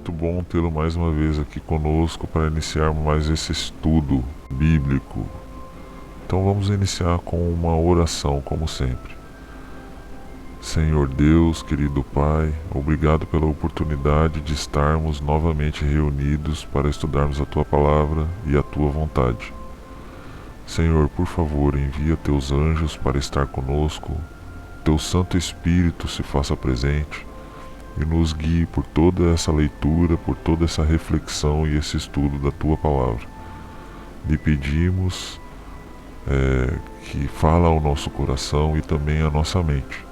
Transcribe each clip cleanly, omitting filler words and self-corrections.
muito bom tê-lo mais uma vez aqui conosco para iniciar mais esse estudo bíblico. Então vamos iniciar com uma oração, como sempre. Senhor Deus, querido Pai, obrigado pela oportunidade de estarmos novamente reunidos para estudarmos a Tua Palavra e a Tua vontade. Senhor, por favor, envia Teus anjos para estar conosco, Teu Santo Espírito se faça presente e nos guie por toda essa leitura, por toda essa reflexão e esse estudo da Tua Palavra. Lhe pedimos que fala ao nosso coração e também à nossa mente,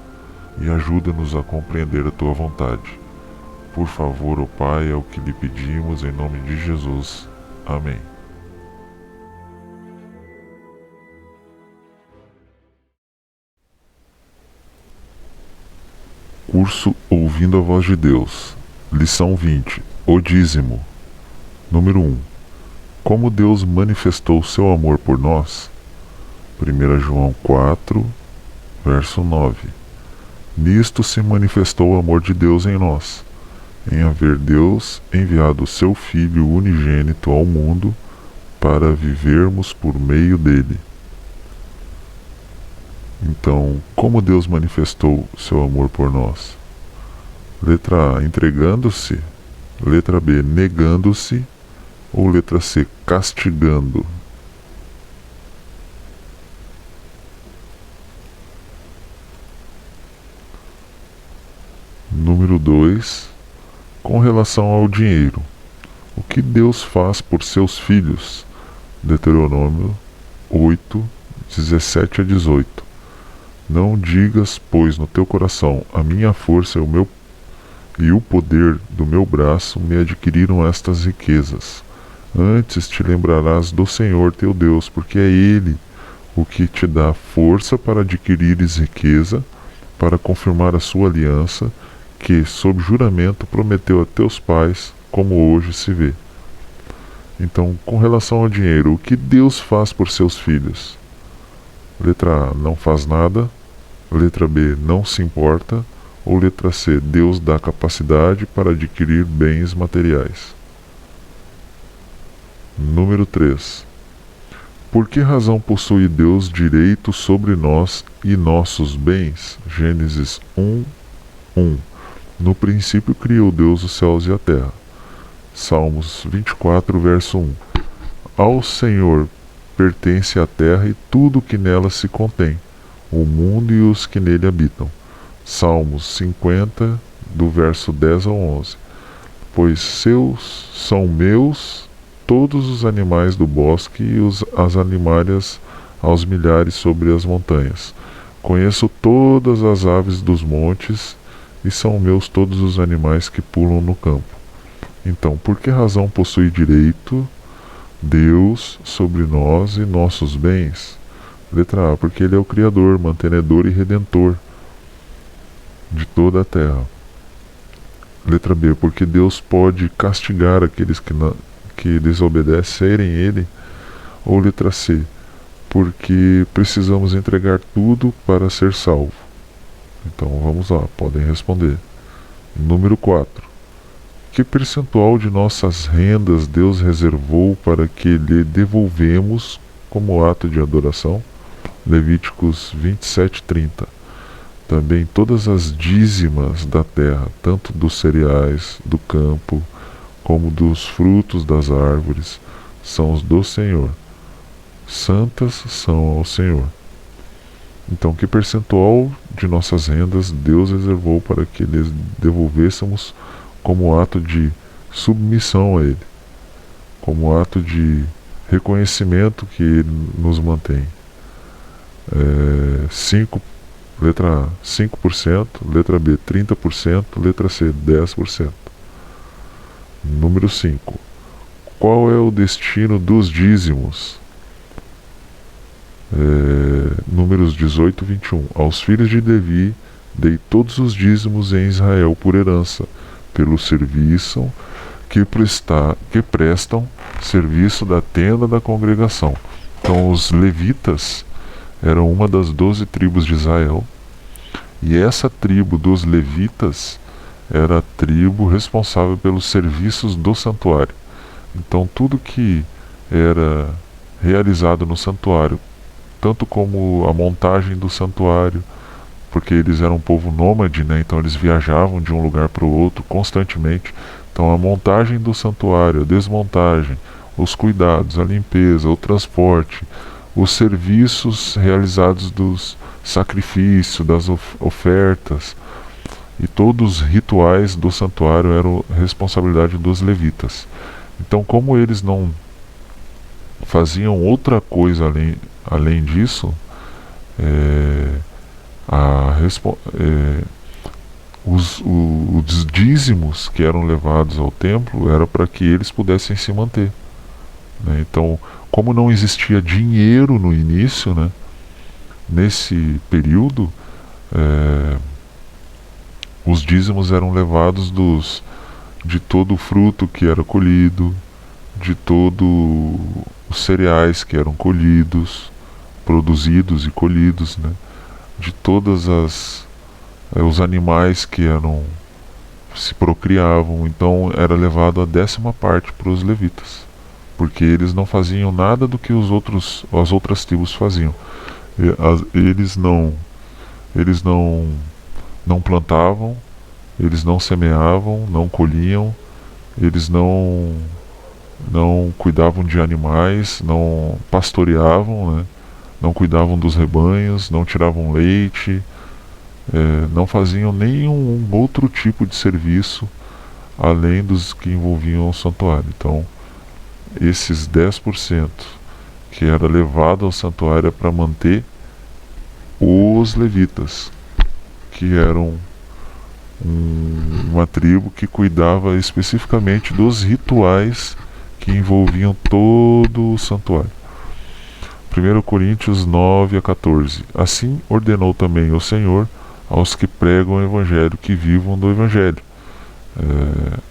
e ajuda-nos a compreender a Tua vontade. Por favor, ó Pai, é o que lhe pedimos em nome de Jesus. Amém. Curso Ouvindo a Voz de Deus. Lição 20. O dízimo. Número 1. Como Deus manifestou seu amor por nós? 1 João 4, verso 9. Nisto se manifestou o amor de Deus em nós, em haver Deus enviado o seu Filho unigênito ao mundo para vivermos por meio dele. Então, como Deus manifestou seu amor por nós? Letra A, entregando-se. Letra B, negando-se. Ou letra C, castigando? Número 2, com relação ao dinheiro. O que Deus faz por seus filhos? Deuteronômio 8, 17 a 18. Não digas, pois, no teu coração, a minha força e o poder do meu braço me adquiriram estas riquezas. Antes te lembrarás do Senhor teu Deus, porque é Ele o que te dá força para adquirires riqueza, para confirmar a sua aliança, que, sob juramento, prometeu a teus pais, como hoje se vê. Então, com relação ao dinheiro, o que Deus faz por seus filhos? Letra A, não faz nada. Letra B, não se importa. Ou letra C, Deus dá capacidade para adquirir bens materiais. Número 3. Por que razão possui Deus direito sobre nós e nossos bens? Gênesis 1, 1. No princípio criou Deus os céus e a terra. Salmos 24, verso 1. Ao Senhor pertence a terra e tudo o que nela se contém, o mundo e os que nele habitam. Salmos 50, do verso 10 ao 11. Pois são meus todos os animais do bosque e as animárias aos milhares sobre as montanhas. Conheço todas as aves dos montes e são meus todos os animais que pulam no campo. Então, por que razão possui direito Deus sobre nós e nossos bens? Letra A, porque Ele é o Criador, mantenedor e redentor de toda a terra. Letra B, porque Deus pode castigar aqueles que desobedecerem Ele. Ou letra C, porque precisamos entregar tudo para ser salvo. Então vamos lá, podem responder. Número 4. Que percentual de nossas rendas Deus reservou para que lhe devolvemos como ato de adoração? Levíticos 27, 30. Também todas as dízimas da terra, tanto dos cereais, do campo, como dos frutos das árvores, são os do Senhor. Santas são ao Senhor. Então, que percentual de nossas rendas Deus reservou para que lhes devolvêssemos como ato de submissão a Ele, como ato de reconhecimento que Ele nos mantém? 5, letra A, 5%, letra B, 30%, letra C, 10%. Número 5. Qual é o destino dos dízimos? Números 18, 21. Aos filhos de Levi dei todos os dízimos em Israel por herança, pelo serviço que prestam serviço da tenda da congregação. Então os levitas eram uma das 12 tribos de Israel, e essa tribo dos levitas era a tribo responsável pelos serviços do santuário. Então tudo que era realizado no santuário, tanto como a montagem do santuário, porque eles eram um povo nômade, né? Então eles viajavam de um lugar para o outro constantemente. Então a montagem do santuário, a desmontagem, os cuidados, a limpeza, o transporte, os serviços realizados dos sacrifícios, das ofertas e todos os rituais do santuário eram responsabilidade dos levitas. Então, como eles não faziam outra coisa além disso, os dízimos que eram levados ao templo era para que eles pudessem se manter, né? Então, como não existia dinheiro no início, né, nesse período, os dízimos eram levados de todo o fruto que era colhido, de todo os cereais que eram colhidos, produzidos e colhidos, né, de todas os animais que se procriavam. Então era levado a 10ª parte para os levitas, porque eles não faziam nada do que as outras tribos faziam. Eles não plantavam, eles não semeavam, não colhiam, eles não cuidavam de animais, não pastoreavam, né? Não cuidavam dos rebanhos, não tiravam leite, não faziam nenhum outro tipo de serviço além dos que envolviam o santuário. Então, esses 10% que era levado ao santuário é para manter os levitas, que eram uma tribo que cuidava especificamente dos rituais que envolviam todo o santuário. 1 Coríntios 9-14. Assim ordenou também o Senhor aos que pregam o Evangelho que vivam do Evangelho.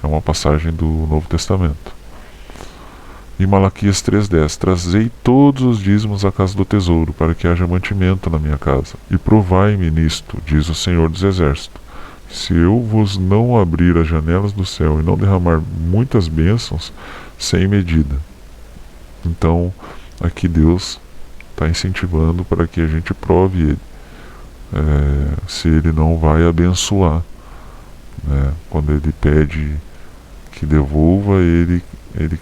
É uma passagem do Novo Testamento. Em Malaquias 3,10. Trazei todos os dízimos à casa do tesouro, para que haja mantimento na minha casa. E provai-me nisto, diz o Senhor dos Exércitos. Se eu vos não abrir as janelas do céu e não derramar muitas bênçãos sem medida. Então, aqui Deus está incentivando para que a gente prove Ele. Se Ele não vai abençoar, né? Quando Ele pede que devolva, Ele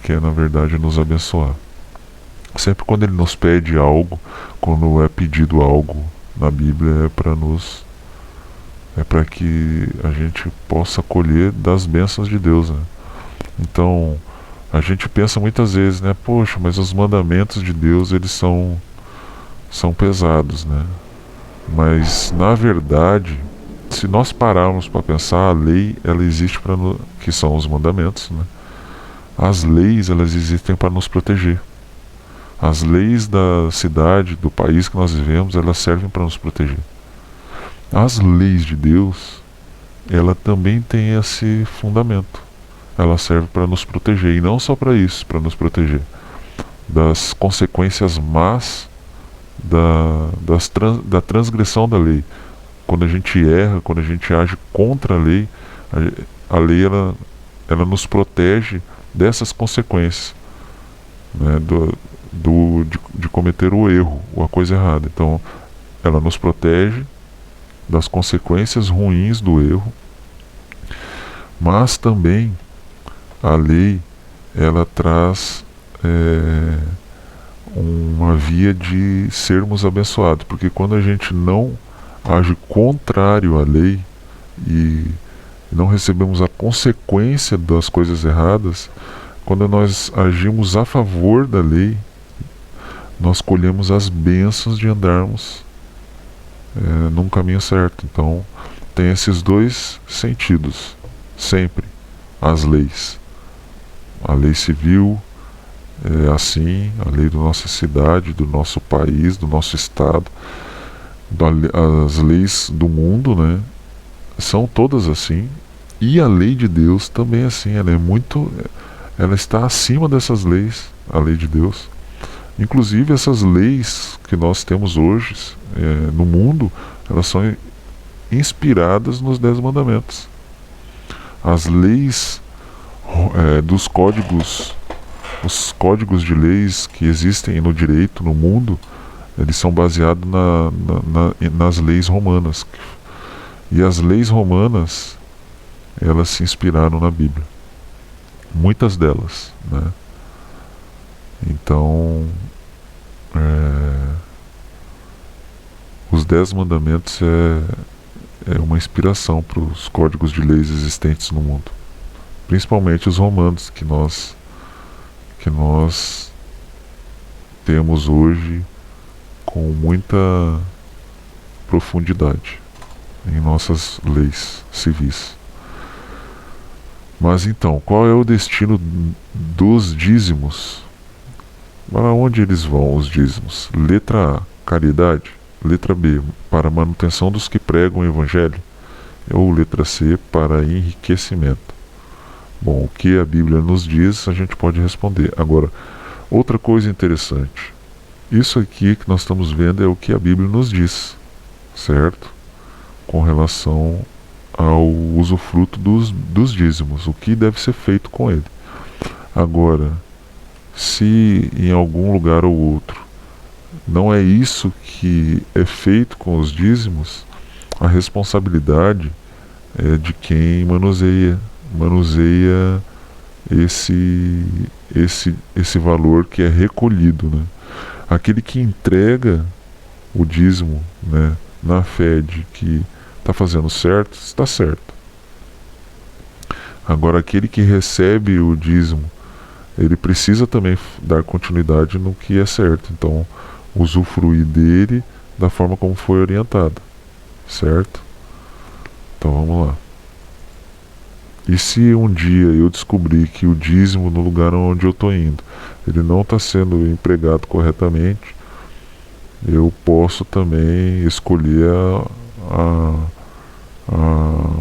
quer na verdade nos abençoar. Sempre quando Ele nos pede algo, quando é pedido algo na Bíblia, é para que a gente possa colher das bênçãos de Deus, né? Então a gente pensa muitas vezes, né? Poxa, mas os mandamentos de Deus, eles são pesados, né? Mas na verdade, se nós pararmos para pensar, a lei, ela existe que são os mandamentos, né? As leis, elas existem para nos proteger. As leis da cidade, do país que nós vivemos, elas servem para nos proteger. As leis de Deus, ela também tem esse fundamento. Ela serve para nos proteger, e não só para isso, para nos proteger das consequências más da transgressão da lei. Quando a gente erra, quando a gente age contra a lei ela nos protege dessas consequências, né, de cometer o erro, ou a coisa errada. Então ela nos protege das consequências ruins do erro, mas também a lei, ela traz uma via de sermos abençoados, porque quando a gente não age contrário à lei e não recebemos a consequência das coisas erradas, quando nós agimos a favor da lei, nós colhemos as bênçãos de andarmos num caminho certo. Então tem esses dois sentidos sempre as leis. A lei civil é assim, a lei da nossa cidade, do nosso país, do nosso estado, as leis do mundo, né, são todas assim. E a lei de Deus também é assim. Ela está acima dessas leis, a lei de Deus. Inclusive essas leis que nós temos hoje no mundo, elas são inspiradas nos 10 mandamentos. As leis dos códigos, os códigos de leis que existem no direito no mundo, eles são baseados nas leis romanas. E as leis romanas, elas se inspiraram na Bíblia. Muitas delas, né? Então, os 10 mandamentos é uma inspiração para os códigos de leis existentes no mundo. Principalmente os romanos, que nós temos hoje com muita profundidade em nossas leis civis. Mas então, qual é o destino dos dízimos? Para onde eles vão, os dízimos? Letra A, caridade. Letra B, para manutenção dos que pregam o evangelho. Ou letra C, para enriquecimento. Bom, o que a Bíblia nos diz, a gente pode responder. Agora, outra coisa interessante. Isso aqui que nós estamos vendo é o que a Bíblia nos diz, certo? Com relação ao usufruto dos dízimos, o que deve ser feito com ele. Agora, se em algum lugar ou outro não é isso que é feito com os dízimos, a responsabilidade é de quem manuseia esse valor que é recolhido, né? Aquele que entrega o dízimo, né, na fé de que está fazendo certo, está certo. Agora, aquele que recebe o dízimo, ele precisa também dar continuidade no que é certo. Então, usufruir dele da forma como foi orientado, certo? Então, vamos lá. E se um dia eu descobrir que o dízimo no lugar onde eu estou indo, ele não está sendo empregado corretamente, eu posso também escolher a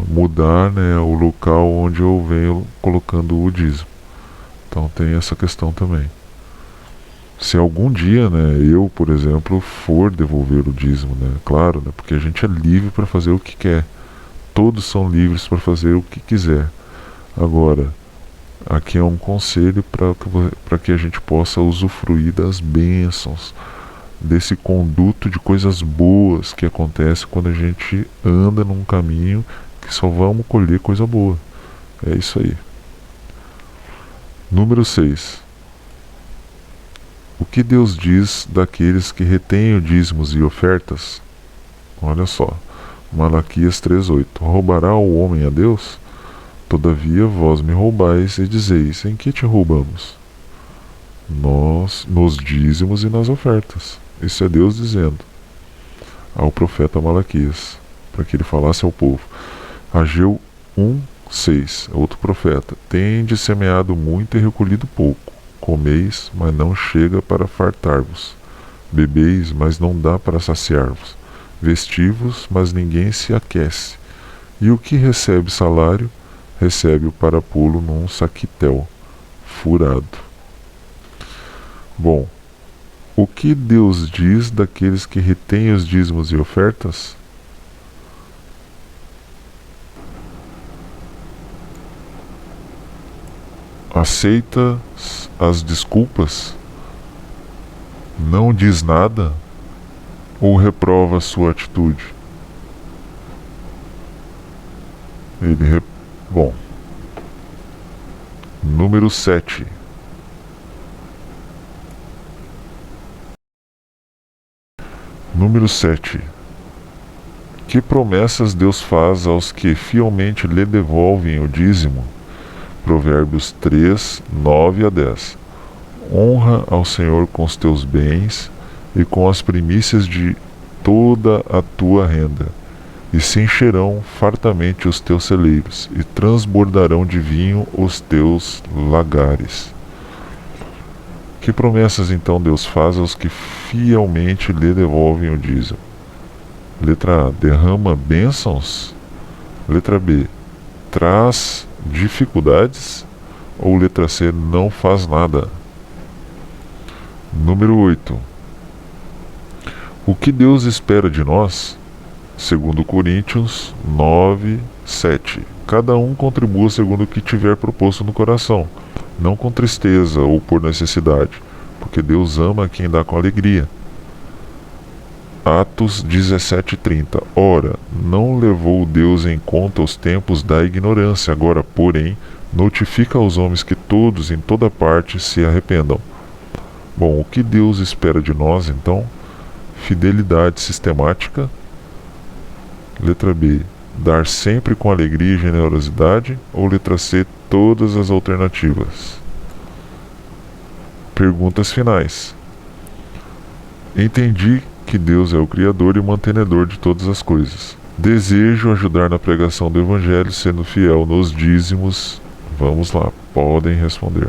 mudar, né, o local onde eu venho colocando o dízimo. Então tem essa questão também. Se algum dia, né, eu, por exemplo, for devolver o dízimo, né, claro, né, porque a gente é livre para fazer o que quer. Todos são livres para fazer o que quiser. Agora, aqui é um conselho para que a gente possa usufruir das bênçãos, desse conduto de coisas boas que acontece quando a gente anda num caminho que só vamos colher coisa boa. É isso aí. Número 6. O que Deus diz daqueles que retêm dízimos e ofertas? Olha só. Malaquias 3:8. Roubará o homem a Deus? Todavia vós me roubais e dizeis: em que te roubamos? Nos dízimos e nas ofertas. Isso é Deus dizendo ao profeta Malaquias, para que ele falasse ao povo. Ageu 1:6, outro profeta. Tendes semeado muito e recolhido pouco. Comeis, mas não chega para fartar-vos. Bebeis, mas não dá para saciar-vos. Vestivos, mas ninguém se aquece. E o que recebe salário, recebe-o para pô-lo num saquitel furado. Bom, o que Deus diz daqueles que retêm os dízimos e ofertas? Aceita as desculpas? Não diz nada? Ou reprova sua atitude? Bom. Número 7. Número 7. Que promessas Deus faz aos que fielmente lhe devolvem o dízimo? Provérbios 3, 9-10. Honra ao Senhor com os teus bens e com as primícias de toda a tua renda, e se encherão fartamente os teus celeiros, e transbordarão de vinho os teus lagares. Que promessas então Deus faz aos que fielmente lhe devolvem o dízimo? Letra A, derrama bênçãos? Letra B, traz dificuldades? Ou letra C, não faz nada? Número 8. O que Deus espera de nós? Segundo Coríntios 9:7. Cada um contribua segundo o que tiver proposto no coração, não com tristeza ou por necessidade, porque Deus ama quem dá com alegria. Atos 17:30. Ora, não levou Deus em conta os tempos da ignorância, agora, porém, notifica aos homens que todos, em toda parte, se arrependam. Bom, o que Deus espera de nós, então? Fidelidade sistemática. Letra B. Dar sempre com alegria e generosidade. Ou letra C. Todas as alternativas. Perguntas finais. Entendi que Deus é o Criador e mantenedor de todas as coisas. Desejo ajudar na pregação do Evangelho, sendo fiel nos dízimos. Vamos lá, podem responder.